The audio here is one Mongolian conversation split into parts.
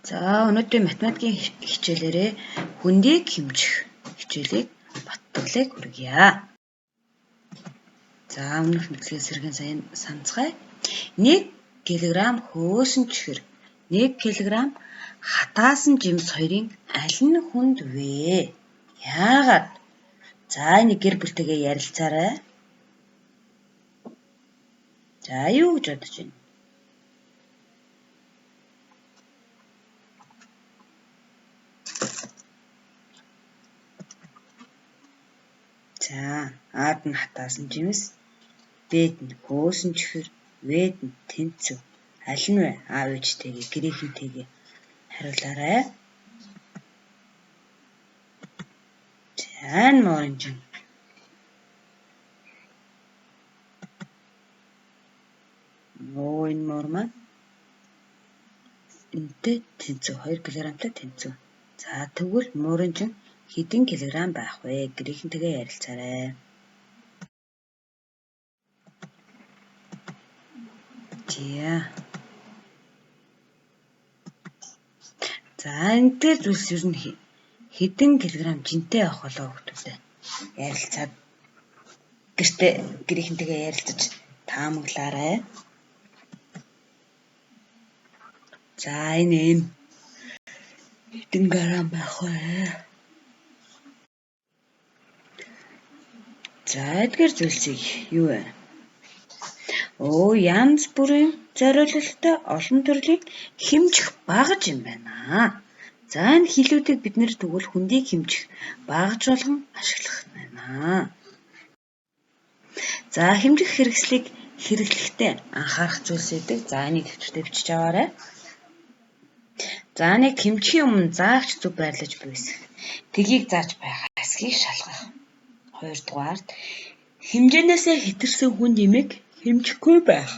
За өнөөдрийн математикийн хичээлээрээ хүндийг хэмжих хичээлийг баттгалыг хүргье. За өмнөх мэдлэгээ сэргийн санацгаая. 1 кг хөөсөн чихэр 1 кг хатаасан жимс хоёрын аль нь хүнд вэ? Яагаад? За энэ гэр бүлтэйгээ ярилцаарай. За юу гэж бодож байна? За Ад нь хатаасан жимс, Б'д нь хөөсөн чихэр, В'д нь тэнцүү. Аль нь вэ? Аав ээжтэйгээ гэрийнхэнтэйгээ хариулаарай. За энэ мооринжин. Энэ моор маань энтэй тэнцүү 2 кг-тай тэнцүү. За тэгвэл мооринжин хэдэн килограмм байх вэ? Гэрийнхэнтэйгээ ярилцаарай. За энэ дээр зүйлс ер нь хэдэн килограмм жинтэй авах болоо хүмүүстээ ярилцаад гэртээ гэрийнхэнтэйгээ ярилцаж таамаглаарай. За энэ хэдэн грамм байх вэ? За эдгээр зүйлсийг юу вэ? Янз бүрийн зориулалттай олон төрлийн хэмжих багаж юм байна. За энэ хэлүүдийг бид нэр тэгвэл хүндийг хэмжих багаж болгон ашиглах байна. За хэмжих хэрэгслийг хэрэглэхдээ анхаарах зүйлсүүдийг за энийг төвчтэй бичиж аваарай. За нэг хэмжихийн өмнө заагч зөв байрлаж буйсах. Тгийг зааж байгаа хэсгийг шалгах. 2 дугаарт хэмжээнээсээ хэтэрсэн хүн нэмийг хэмжихгүй байх.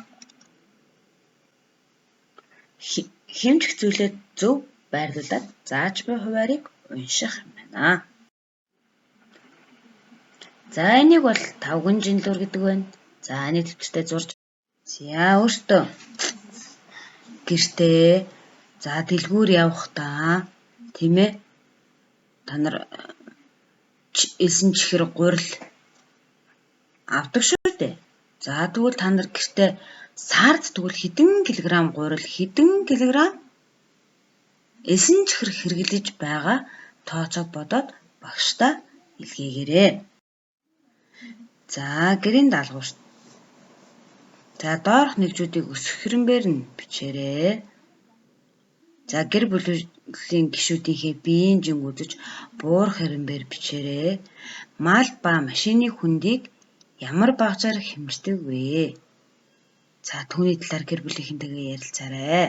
Хэмжих зүйлээ зөв байрлуулад зааж буй хуваарийг унших юм байна. За энийг бол тавган жинлүүр гэдэг байна. За энийг төвчтэй зурж. За өөртөө гэртээ за дэлгүүр явахдаа тийм ээ та нар элсэн чихэр гурил авдаг шүү дээ. За тэгвэл та нар гэртээ сард тэгвэл хэдэн килограмм гурил, хэдэн килограмм элсэн чихэр хэрэглэж байгаа тооцоог бодоод багштай илгээгээрэй. За гэрийн даалгавар. За доорх нэгжүүдийг өсөх хэрэмбээр нь бичээрэй. За гэр бүлийн гишүүдийнхээ биеийн жин үзэж буурах хэрэмбээр бичээрэй. Мал ба машины хүндийг ямар багажаар хэмждэг вэ? За түүний талаар гэр бүлийнхэнтэйгээ ярилцаарай.